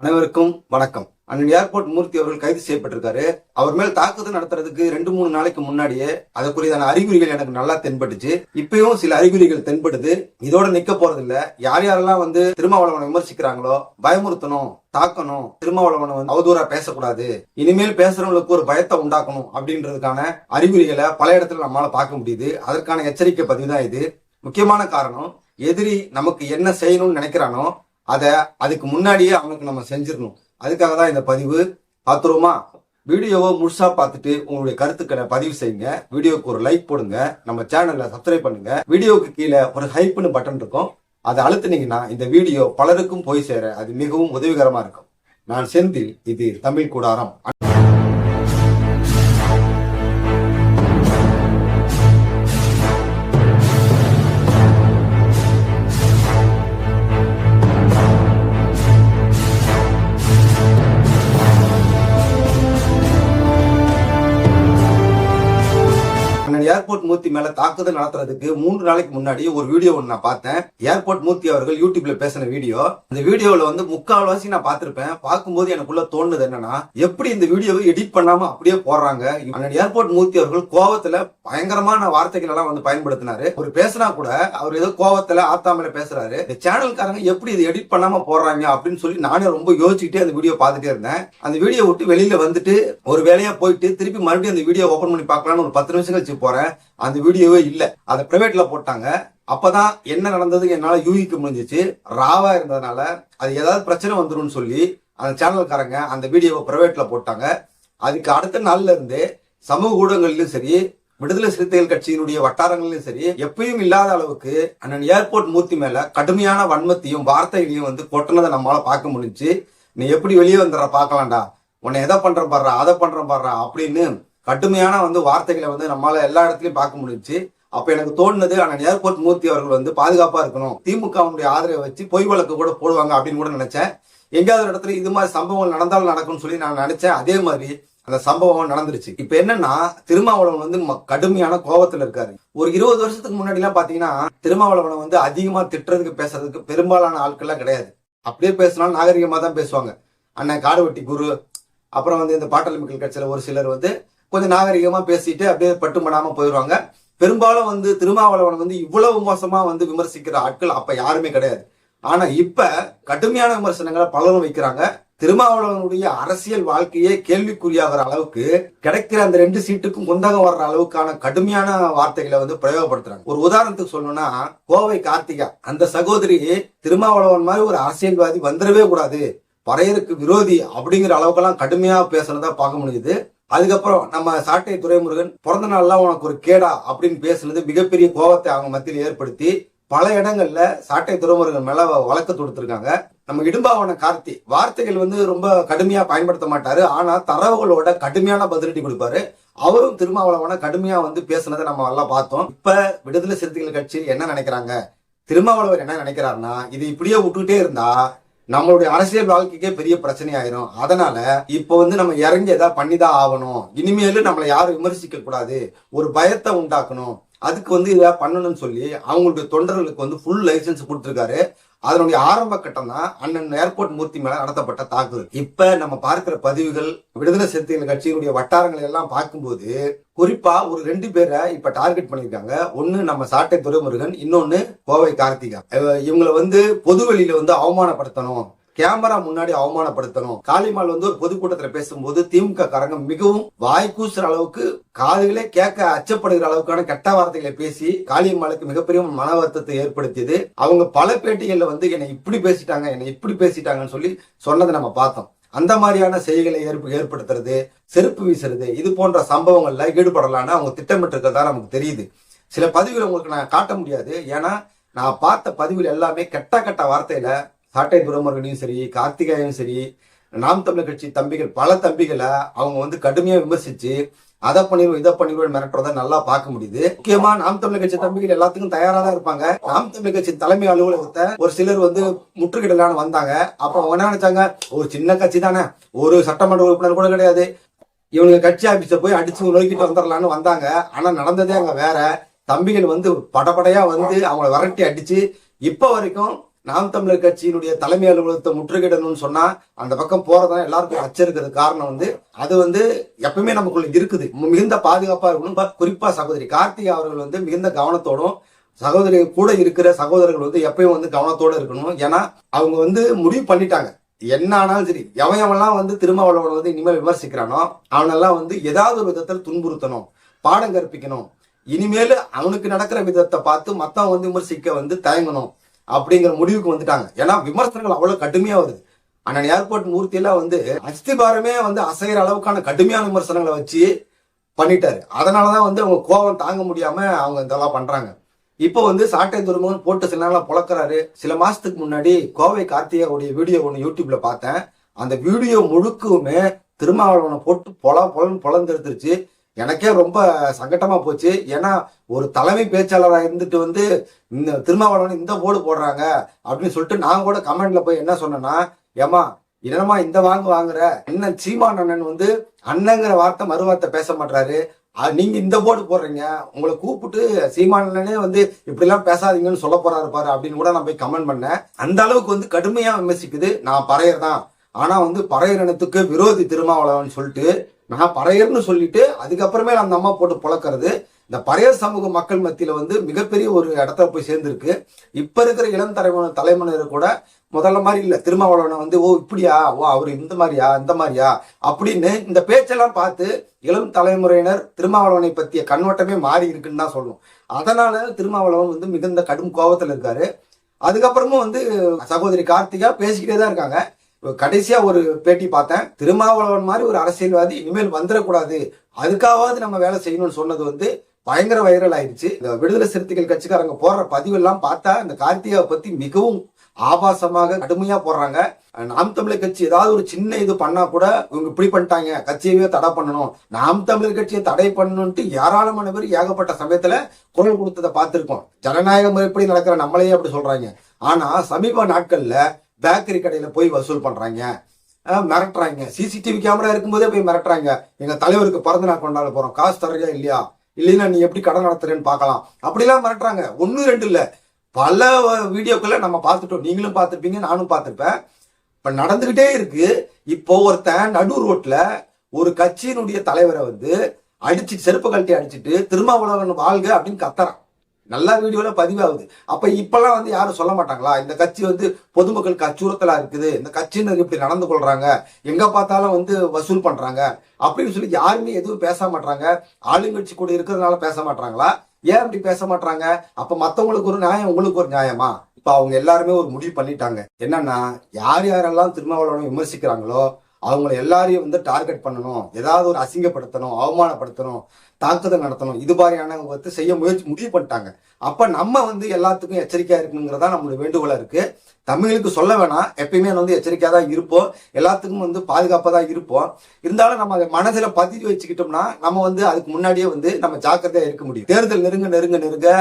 அனைவருக்கும் வணக்கம். அண்ணன் ஏர்போர்ட் மூர்த்தி அவர்கள் கைது செய்யப்பட்டிருக்காரு. அவர் மேல் தாக்குதல் நடத்துறதுக்கு 2-3 நாளைக்கு முன்னாடியே அதற்குரியதான அறிகுறிகள் எனக்கு நல்லா தென்பட்டுச்சு. இப்பயும் சில அறிகுறிகள் தென்படுது. இதோட நிக்க போறது இல்ல. யார் யாரெல்லாம் திருமாவளவனை விமர்சிக்கிறாங்களோ பயமுறுத்தணும், தாக்கணும், திருமாவளவனை அவதூறா பேசக்கூடாது, இனிமேல் பேசுறவங்களுக்கு ஒரு பயத்தை உண்டாக்கணும் அப்படின்றதுக்கான அறிகுறிகளை பல இடத்துல நம்மளால பார்க்க முடியுது. அதற்கான எச்சரிக்கை பதிவு தான் இது. முக்கியமான காரணம், எதிரி நமக்கு என்ன செய்யணும்னு நினைக்கிறானோ அதுக்கு முன்னாடியே அவனுக்கு நம்ம செஞ்சிடணும். அதுக்காக தான் இந்த பதிவு. பார்த்துருவோமா? வீடியோவை முழுசா பார்த்துட்டு உங்களுடைய கருத்துக்களை பதிவு செய்யுங்க. வீடியோக்கு ஒரு லைக் போடுங்க. நம்ம சேனலை சப்ஸ்கிரைப் பண்ணுங்க. வீடியோக்கு கீழே ஒரு ஹைப்னு பட்டன் இருக்கும். அதை அழுத்தினீங்கன்னா இந்த வீடியோ பலருக்கும் போய் சேர அது மிகவும் உதவிகரமா இருக்கும். நான் செந்தில், இது தமிழ் கூடாரம். ஏர்போர்ட் மூர்த்தி மேல தாக்குதல் நடத்துறதுக்கு 3 நாளைக்கு முன்னாடி ஒரு வீடியோ ஒன்று நான் பார்த்தேன். ஏர்போர்ட் மூர்த்தி அவர்கள் யூடியூப்ல பேசின வீடியோ. அந்த வீடியோல முக்கால்வாசி நான் பார்த்திருப்பேன். பார்க்கும்போது எனக்குள்ள தோணுது என்னன்னா, எப்படி இந்த வீடியோவை எடிட் பண்ணாம அப்படியே போடுறாங்க. ஏர்போர்ட் மூர்த்தி அவர்கள் கோவத்துல பயங்கரமான வார்த்தைகள் எல்லாம் பயன்படுத்தினாரு. அவர் பேசினா கூட அவர் ஏதோ கோவத்துல ஆத்தாமல பேசுறாரு. இந்த சேனல்காரங்க எப்படி இதை எடிட் பண்ணாம போடுறாங்க அப்படின்னு சொல்லி நானே ரொம்ப யோசிச்சுக்கிட்டே அந்த வீடியோ பார்த்துட்டே இருந்தேன். அந்த வீடியோ விட்டு வெளியில வந்துட்டு ஒரு வேலையா போயிட்டு திருப்பி மறுபடியும் அந்த வீடியோ ஓபன் பண்ணி பார்க்கலாம்னு ஒரு 10 நிமிஷம் கழிச்சு போறேன். அந்த வீடியோவே இல்ல. அதை பிரைவேட்ல போட்டாங்க. அப்பதான் என்ன நடந்தது என்னால யூகிக்க முடிஞ்சிச்சு. ராவா இருந்ததுனால அது ஏதாவது பிரச்சனை வந்துடும் சொல்லி அந்த சேனல்காரங்க அந்த வீடியோவை பிரைவேட்ல போட்டாங்க. அதுக்கு அடுத்த நாள்ல இருந்தே சமூக ஊடகங்களிலும் சரி, விடுதலை சிறுத்தைகள் கட்சியினுடைய வட்டாரங்களிலும் சரி, எப்பயும் இல்லாத அளவுக்கு அண்ணன் ஏர்போர்ட் மூர்த்தி மேல கடுமையான வன்மத்தையும் வார்த்தைகளையும் கொட்டினதை நம்மளால பார்க்க முடிஞ்சு. நீ எப்படி வெளியே வந்துடுற பார்க்கலாம்டா, உன்னை எதை பண்ற பாடுறா, அதை பண்ற பாடுறா அப்படின்னு கடுமையான வார்த்தைகளை நம்மளால எல்லா இடத்துலயும் பார்க்க முடிஞ்சு. அப்ப எனக்கு தோணுனது, அண்ணன் ஏர்போர்ட் மூர்த்தி அவர்கள் பாதுகாப்பா இருக்கணும், திமுகவுடைய ஆதரவை வச்சு பொய் வழக்கு கூட போடுவாங்க அப்படின்னு கூட நினைச்சேன். எங்கேயாவது இடத்துல இது மாதிரி சம்பவங்கள் நடந்தாலும் நடக்கும்னு சொல்லி நான் நினைச்சேன். அதே மாதிரி அந்த சம்பவம் நடந்துருச்சு. இப்ப என்னன்னா, திருமாவளவன் கடுமையான கோபத்துல இருக்காரு. ஒரு 20 வருஷத்துக்கு முன்னாடி எல்லாம் பாத்தீங்கன்னா திருமாவளவனை அதிகமா திட்டுறதுக்கு பேசுறதுக்கு பெரும்பாலான ஆட்கள்லாம் கிடையாது. அப்படியே பேசினாலும் நாகரிகமா தான் பேசுவாங்க. அண்ணன் காடுவெட்டி குரு, அப்புறம் இந்த பாட்டாளி மக்கள் கட்சியில ஒரு சிலர் கொஞ்சம் நாகரிகமா பேசிட்டு அப்படியே பட்டு படாம போயிடுவாங்க. பெரும்பாலும் திருமாவளவன் இவ்வளவு மோசமா விமர்சிக்கிற ஆட்கள் அப்ப யாருமே கிடையாது. ஆனா இப்ப கடுமையான விமர்சனங்களை பலரும் வைக்கிறாங்க. திருமாவளவனுடைய அரசியல் வாழ்க்கையே கேள்விக்குறியாகிற அளவுக்கு, கிடைக்கிற அந்த 2 சீட்டுக்கும் குந்தகம் வர்ற அளவுக்கான கடுமையான வார்த்தைகளை பிரயோகப்படுத்துறாங்க. ஒரு உதாரணத்துக்கு சொல்லணும்னா, கோவை கார்த்திகா அந்த சகோதரி திருமாவளவன் மாதிரி ஒரு அரசியல்வாதி வந்துடவே கூடாது, பறையருக்கு விரோதி அப்படிங்கிற அளவுக்கெல்லாம் கடுமையா பேசுறதா பார்க்க முடியுது. அதுக்கப்புறம் நம்ம சாட்டை துரைமுருகன் பிறந்த நாள்லாம் உனக்கு ஒரு கேடா அப்படின்னு பேசுனது மிகப்பெரிய கோபத்தை அவங்க மத்தியில் ஏற்படுத்தி பல இடங்கள்ல சாட்டை துரைமுருகன் மேல வழக்கு தொடுத்திருக்காங்க. நம்ம இடும்பாவன கார்த்தி வார்த்தைகள் ரொம்ப கடுமையா பயன்படுத்த மாட்டாரு. ஆனா தரவுகளோட கடுமையான பதிலடி கொடுப்பாரு. அவரும் திருமாவளவனை கடுமையா பேசுனதை நம்ம எல்லாம் பார்த்தோம். இப்ப விடுதலை சிறுத்தைகள் கட்சி என்ன நினைக்கிறாங்க, திருமாவளவர் என்ன நினைக்கிறாருன்னா, இது இப்படியே விட்டுக்கிட்டே இருந்தா நம்மளுடைய அரசியல் வாழ்க்கைக்கே பெரிய பிரச்சனை ஆயிரும். அதனால இப்ப நம்ம இறங்கி ஏதாவது பண்ணிதான் ஆகணும். இனிமேலும் நம்மளை யாரும் விமர்சிக்க கூடாது, ஒரு பயத்தை உண்டாக்கணும், அதுக்கு இதை பண்ணணும்னு சொல்லி அவங்களுடைய தொண்டர்களுக்கு ஃபுல் லைசன்ஸ் கொடுத்திருக்காரு. அதனுடைய ஆரம்ப கட்டம் தான் அண்ணன் ஏர்போர்ட் மூர்த்தி மேல நடத்தப்பட்ட தாக்குதல். இப்ப நம்ம பார்க்கிற பதிவுகள், விடுதலை சிறுத்தைகள் கட்சியினுடைய வட்டாரங்களை எல்லாம் பார்க்கும்போது குறிப்பா ஒரு 2 பேரை இப்ப டார்கெட் பண்ணிருக்காங்க. ஒண்ணு நம்ம சாட்டை துரைமுருகன், இன்னொன்னு கோவை கார்த்திகா. இவங்களை பொதுவெளியில அவமானப்படுத்தணும், கேமரா முன்னாடி அவமானப்படுத்தணும். காளிமால் ஒரு பொதுக்கூட்டத்துல பேசும்போது திமுக காரங்க மிகவும் வாய்க்கூசுற அளவுக்கு, காதுகளே கேட்க அச்சப்படுகிற அளவுக்கான கெட்ட வார்த்தைகளை பேசி காளியம்மாளுக்கு மிகப்பெரிய மன வருத்தத்தை ஏற்படுத்தியது. அவங்க பல பேட்டிகள்ல என்னை இப்படி பேசிட்டாங்க, என்னை இப்படி பேசிட்டாங்கன்னு சொல்லி சொன்னதை நம்ம பார்த்தோம். அந்த மாதிரியான செய்திகளை ஏற்படுத்துறது, செருப்பு வீசுறது, இது போன்ற சம்பவங்கள்ல ஈடுபடலான்னு அவங்க திட்டமிட்டு இருக்கிறதா நமக்கு தெரியுது. சில பதிவுகளை உங்களுக்கு நான் காட்ட முடியாது. ஏன்னா நான் பார்த்த பதிவுகள் எல்லாமே கெட்ட வார்த்தையில சாட்டை துரைமுருகனையும் சரி, கார்த்திகாயும் சரி, நாம் தமிழர் கட்சி தம்பிகள் பல தம்பிகளை அவங்க கடுமையா விமர்சிச்சு அதை பண்ணிடுவோம் இதை பண்ணிடுவோம் மிரட்டுறத நல்லா பார்க்க முடியுது. முக்கியமா நாம் தமிழர் கட்சி தம்பிகள் எல்லாத்துக்கும் தயாரா தான் இருப்பாங்க. நாம் தமிழர் கட்சி தலைமை அலுவலகத்தை ஒரு சிலர் முற்றுகையிடலான்னு வந்தாங்க. அப்ப என்ன நினைச்சாங்க, ஒரு சின்ன கட்சி தானே, ஒரு சட்டமன்ற உறுப்பினர் கூட கிடையாது, இவங்க கட்சி ஆபீஸ போய் அடிச்சு நோக்கிட்டு வந்துடலான்னு வந்தாங்க. ஆனா நடந்ததே அங்க வேற. தம்பிகள் படபடையா அவங்கள விரட்டி அடிச்சு இப்ப வரைக்கும் நாம் தமிழர் கட்சியினுடைய தலைமை அலுவலகத்தை முற்றுகையிடணும்னு சொன்னா அந்த பக்கம் போறதா எல்லாருக்கும் அச்சம் இருக்கிறது காரணம் வந்து அது வந்து எப்பவுமே நமக்குள்ள இருக்குது. மிகுந்த பாதுகாப்பா இருக்கணும். குறிப்பா சகோதரி கார்த்திகா அவர்கள் வந்து மிகுந்த கவனத்தோடும் சகோதரி கூட இருக்கிற சகோதரர்கள் வந்து எப்பயும் வந்து கவனத்தோட இருக்கணும். ஏன்னா அவங்க வந்து முடிவு பண்ணிட்டாங்க, என்ன ஆனாலும் சரி எவன்லாம் வந்து திருமாவளவன் வந்து இனிமேல் விமர்சிக்கிறானோ அவனெல்லாம் வந்து ஏதாவது ஒரு விதத்தில் துன்புறுத்தணும், பாடம் கற்பிக்கணும். இனிமேல் அவனுக்கு நடக்கிற விதத்தை பார்த்து மத்தவன் வந்து விமர்சிக்க வந்து தயங்கணும் அப்படிங்கிற முடிவுக்கு வந்துட்டாங்க. ஏன்னா விமர்சனங்கள் அவ்வளவு கடுமையா வருது. அண்ணன் ஏர்போர்ட் மூர்த்தியெல்லாம் வந்து அஸ்திபாரமே வந்து அசைகிற அளவுக்கான கடுமையான விமர்சனங்களை வச்சு பண்ணிட்டாரு. அதனாலதான் வந்து அவங்க கோபம் தாங்க முடியாம அவங்க இதெல்லாம் பண்றாங்க. இப்போ வந்து சாட்டை துருமுகன் போட்டு சில நாளா புழக்கிறாரு. சில மாசத்துக்கு முன்னாடி கோவை கார்த்திகாவுடைய வீடியோ ஒன்று யூடியூப்ல பார்த்தேன். அந்த வீடியோ முழுக்குமே திருமாவளவனை போட்டு பொலந்தெடுத்துருச்சு. எனக்கே ரொம்ப சங்கட்டமா போச்சு. ஏன்னா ஒரு தலைமை பேச்சாளராக இருந்துட்டு வந்து இந்த திருமாவளவன் இந்த போர்டு போடுறாங்க அப்படின்னு சொல்லிட்டு நான் கூட கமெண்ட்ல போய் என்ன சொன்னேன்னா, ஏமா என்னமா இந்த வாங்குற என்ன சீமான் அண்ணன் வந்து அண்ணங்கிற வார்த்தை மறுவார்த்தை பேச மாட்டாரு, நீங்க இந்த போர்டு போடுறீங்க, உங்களை கூப்பிட்டு சீமானே வந்து இப்படி எல்லாம் பேசாதீங்கன்னு சொல்ல போறாரு பாரு அப்படின்னு கூட நான் போய் கமெண்ட் பண்ணேன். அந்த அளவுக்கு வந்து கடுமையா விமர்சிக்குது. நான் பறையர் தான், ஆனா வந்து பறையர் இனத்துக்கு விரோதி திருமாவளவன் சொல்லிட்டு நான் பறையர்னு சொல்லிட்டு அதுக்கப்புறமே அந்த அம்மா போட்டு புழக்கிறது இந்த பறையர் சமூக மக்கள் மத்தியில வந்து மிகப்பெரிய ஒரு இடத்துல போய் சேர்ந்திருக்கு. இப்ப இருக்கிற இளம் தலைமுறையினர் கூட முதல்ல மாதிரி இல்ல, திருமாவளவனை வந்து ஓ இப்படியா, ஓ அவரு இந்த மாதிரியா அப்படின்னு இந்த பேச்செல்லாம் பார்த்து இளம் தலைமுறையினர் திருமாவளவனை பற்றிய கண்ணோட்டமே மாறி இருக்குன்னு தான் சொல்லணும். அதனால திருமாவளவன் வந்து மிகுந்த கடும் கோபத்துல இருக்காரு. அதுக்கப்புறமும் வந்து சகோதரி கார்த்திகா பேசிக்கிட்டே தான் இருக்காங்க. கடைசியா ஒரு பேட்டி பார்த்தேன், திருமாவளவன் மாதிரி ஒரு அரசியல்வாதி இனிமேல் வந்துடக்கூடாது, அதுக்காவது நம்ம வேலை செய்யணும்னு சொன்னது வந்து பயங்கர வைரல் ஆயிடுச்சு. இந்த விடுதலை சிறுத்தைகள் கட்சிக்காரங்க போடுற பதிவெல்லாம் பார்த்தா இந்த கார்த்திகாவை பத்தி மிகவும் ஆபாசமாக கடுமையா போடுறாங்க. நாம் தமிழர் கட்சி ஏதாவது ஒரு சின்ன இது பண்ணா கூட இவங்க இப்படி பண்ணிட்டாங்க, கட்சியவே தடை பண்ணணும், நாம் தமிழர் கட்சியை தடை பண்ணணும்ட்டு ஏராளமான பேர் ஏகப்பட்ட சமயத்துல குரல் கொடுத்ததை பார்த்திருக்கோம். ஜனநாயக முறைப்படி நடக்கிற நம்மளையே அப்படி சொல்றாங்க. ஆனா சமீப நாட்கள்ல பேக்கரி கடையில போய் வசூல் பண்றாங்க, மிரட்டுறாங்க. சிசிடிவி கேமரா இருக்கும்போதே போய் மிரட்டுறாங்க, எங்க தலைவருக்கு பிறந்த நாள் கொண்டாட போறோம், காசு தரையா இல்லையா, இல்லைன்னா நீ எப்படி கடன் நடத்துறேன்னு பார்க்கலாம், அப்படிலாம் மிரட்டுறாங்க. 1-2 இல்ல, பல வீடியோக்களை நம்ம பார்த்துட்டோம். நீங்களும் பார்த்துருப்பீங்க, நானும் பார்த்துருப்பேன். இப்ப நடந்துகிட்டே இருக்கு. இப்போ ஒருத்தன் நடு ரோட்ல ஒரு கட்சியினுடைய தலைவரை வந்து அடிச்சு செருப்பு கழட்டி அடிச்சுட்டு திருமாவளவன் வாழ்க அப்படின்னு கத்துறான். நல்லா வீடியோல பதிவாகுது. அப்ப இப்பெல்லாம் வந்து யாரும் சொல்ல மாட்டாங்களா, இந்த கட்சி வந்து பொதுமக்களுக்கு அச்சுறுத்தலா இருக்குது, இந்த கட்சியினர் இப்படி நடந்து கொள்றாங்க, எங்க பார்த்தாலும் வந்து வசூல் பண்றாங்க அப்படின்னு சொல்லி யாருமே எதுவும் பேச மாட்டாங்க. ஆளுங்கட்சி கூட இருக்கிறதுனால பேச மாட்டாங்களா? ஏன் அப்படி பேச மாட்டாங்க? அப்ப மத்தவங்களுக்கு ஒரு நியாயம், உங்களுக்கு ஒரு நியாயமா? இப்ப அவங்க எல்லாருமே ஒரு முடிவு பண்ணிட்டாங்க. என்னன்னா யாரெல்லாம் திருமாவளவனை விமர்சிக்கிறாங்களோ அவங்கள எல்லாரையும் வந்து டார்கெட் பண்ணணும், ஏதாவது ஒரு அசிங்கப்படுத்தணும், அவமானப்படுத்தணும், தாக்குதல் நடத்தணும், இது மாதிரியான செய்ய முடிவு பண்ணிட்டாங்க. அப்ப நம்ம வந்து எல்லாத்துக்கும் எச்சரிக்கையா இருக்கணுங்கிறதா நம்மளுடைய வேண்டுகோளா இருக்கு. தமிழுக்கு சொல்ல வேணாம், எப்பயுமே வந்து எச்சரிக்கையா தான் இருப்போம், எல்லாத்துக்கும் வந்து பாதுகாப்பா தான் இருப்போம். இருந்தாலும் நம்ம அதை மனசுல பதிவு வச்சுக்கிட்டோம்னா நம்ம வந்து அதுக்கு முன்னாடியே வந்து நம்ம ஜாக்கிரதையா இருக்க முடியும். தேர்தல் நெருங்க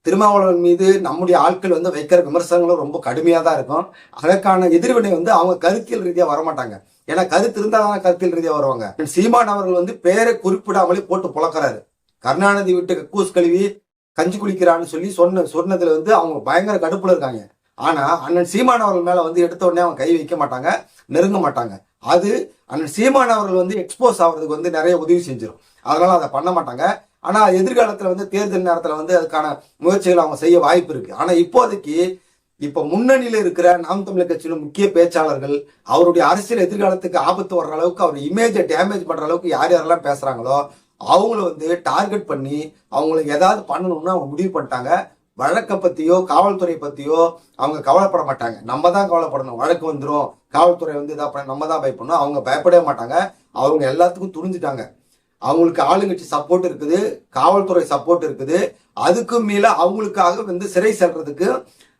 திருமாவளவன் மீது நம்முடைய ஆட்கள் வந்து வைக்கிற விமர்சனங்களும் ரொம்ப கடுமையா தான் இருக்கும். அதற்கான எதிர்வினை வந்து அவங்க கருத்தியல் ரீதியா வரமாட்டாங்க. ஏன்னா கருத்து இருந்தாதான் கருத்தியல் ரீதியா வருவாங்க. சீமான் அவர்கள் வந்து பேரை குறிப்பிடாமலே போட்டு புழக்கிறாரு. கருணாநிதி விட்டு கக்கூஸ் கழுவி கஞ்சி குளிக்கிறான்னு சொல்லி சொன்னதுல வந்து அவங்க பயங்கர கடுப்புல இருக்காங்க. ஆனா அண்ணன் சீமான் அவர்கள் மேல வந்து எடுத்த உடனே அவங்க கை வைக்க மாட்டாங்க, நெருங்க மாட்டாங்க. அது அண்ணன் சீமான் அவர்கள் வந்து எக்ஸ்போஸ் ஆகுறதுக்கு வந்து நிறைய உதவி செஞ்சிடும். அதனால அதை பண்ண மாட்டாங்க. ஆனா எதிர்காலத்துல வந்து தேர்தல் நேரத்துல வந்து அதுக்கான முயற்சிகள் அவங்க செய்ய வாய்ப்பு இருக்கு. ஆனா இப்போதைக்கு இப்ப முன்னணியில இருக்கிற நாம் தமிழர் கட்சியில முக்கிய பேச்சாளர்கள் அவருடைய அரசியல் எதிர்காலத்துக்கு ஆபத்து வர்ற அளவுக்கு அவர் இமேஜை டேமேஜ் பண்ற அளவுக்கு யாரெல்லாம் பேசுறாங்களோ அவங்கள வந்து டார்கெட் பண்ணி அவங்களுக்கு ஏதாவது பண்ணணும்னு அவங்க முடிவு பண்ணிட்டாங்க. வழக்கை பத்தியோ காவல்துறை பத்தியோ அவங்க கவலைப்பட மாட்டாங்க. நம்ம தான் கவலைப்படணும், வழக்கு வந்துடும், காவல்துறை வந்து இதாக நம்ம தான் பயப்படணும். அவங்க பயப்படவே மாட்டாங்க. அவங்க எல்லாத்துக்கும் துணிஞ்சிட்டாங்க. அவங்களுக்கு ஆளுங்கட்சி சப்போர்ட் இருக்குது, காவல்துறை சப்போர்ட் இருக்குது. அதுக்கு மேல அவங்களுக்காக வந்து சிறை செல்றதுக்கு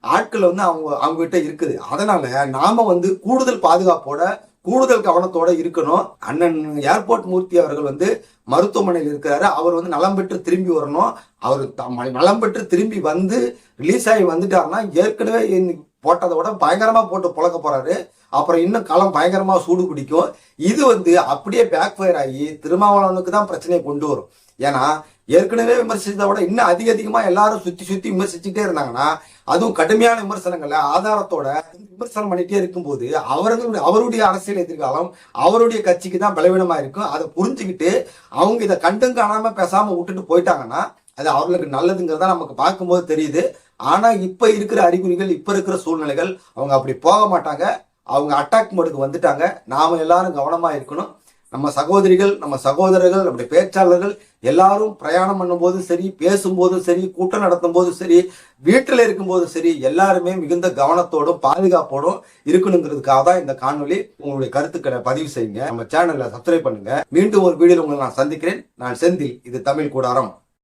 ஆட்கள் வந்து அவங்க கிட்ட இருக்குது. அதனால நாம வந்து கூடுதல் பாதுகாப்போட கூடுதல் கவனத்தோட இருக்கணும். அண்ணன் ஏர்போர்ட் மூர்த்தி அவர்கள் வந்து மருத்துவமனையில் இருக்கிறாரு. அவர் வந்து நலம் பெற்று திரும்பி வரணும். அவர் நலம் பெற்று திரும்பி வந்து ரிலீஸ் ஆகி வந்துட்டாருன்னா ஏற்கனவே போட்டதை விட பயங்கரமா போட்டு புழக்க போறாரு. அப்புறம் இன்னும் களம் பயங்கரமா சூடு பிடிக்கும். இது வந்து அப்படியே பேக் ஃபயர் ஆகி திருமாவளவனுக்கு தான் பிரச்சனையை கொண்டு வரும். ஏன்னா ஏற்கனவே விமர்சித்ததை விட இன்னும் அதிகமா எல்லாரும் சுத்தி சுத்தி விமர்சிச்சுட்டே இருந்தாங்கன்னா, அதுவும் கடுமையான விமர்சனங்கள்ல ஆதாரத்தோட விமர்சனம் பண்ணிட்டே இருக்கும்போது அவருடைய அரசியல் எதிர்காலம் அவருடைய கட்சிக்கு தான் பலவீனமா இருக்கும். அதை புரிஞ்சுக்கிட்டு அவங்க இதை கண்டும் காணாம பேசாம விட்டுட்டு போயிட்டாங்கன்னா அது அவர்களுக்கு நல்லதுங்கிறதா நமக்கு பார்க்கும்போது தெரியுது. ஆனா இப்ப இருக்கிற அறிகுறிகள், இப்ப இருக்கிற சூழ்நிலைகள் அவங்க அப்படி போக மாட்டாங்க. அவங்க அட்டாக் மோடுக்கு வந்துட்டாங்க. நாம எல்லாரும் கவனமா இருக்கணும். நம்ம சகோதரிகள், நம்ம சகோதரர்கள், நம்முடைய பேச்சாளர்கள் எல்லாரும் பிரயாணம் பண்ணும்போதும் சரி, பேசும்போதும் சரி, கூட்டம் நடத்தும் போதும் சரி, வீட்டில் இருக்கும்போதும் சரி, எல்லாருமே மிகுந்த கவனத்தோடும் பாதுகாப்போடும் இருக்கணுங்கிறதுக்காக தான் இந்த காணொலி. உங்களுடைய கருத்துக்களை பதிவு செய்யுங்க. நம்ம சேனலை சப்ஸ்கிரைப் பண்ணுங்க. மீண்டும் ஒரு வீடியோவில் உங்களை நான் சந்திக்கிறேன். நான் செந்தில். இது தமிழ் கூடாரம்.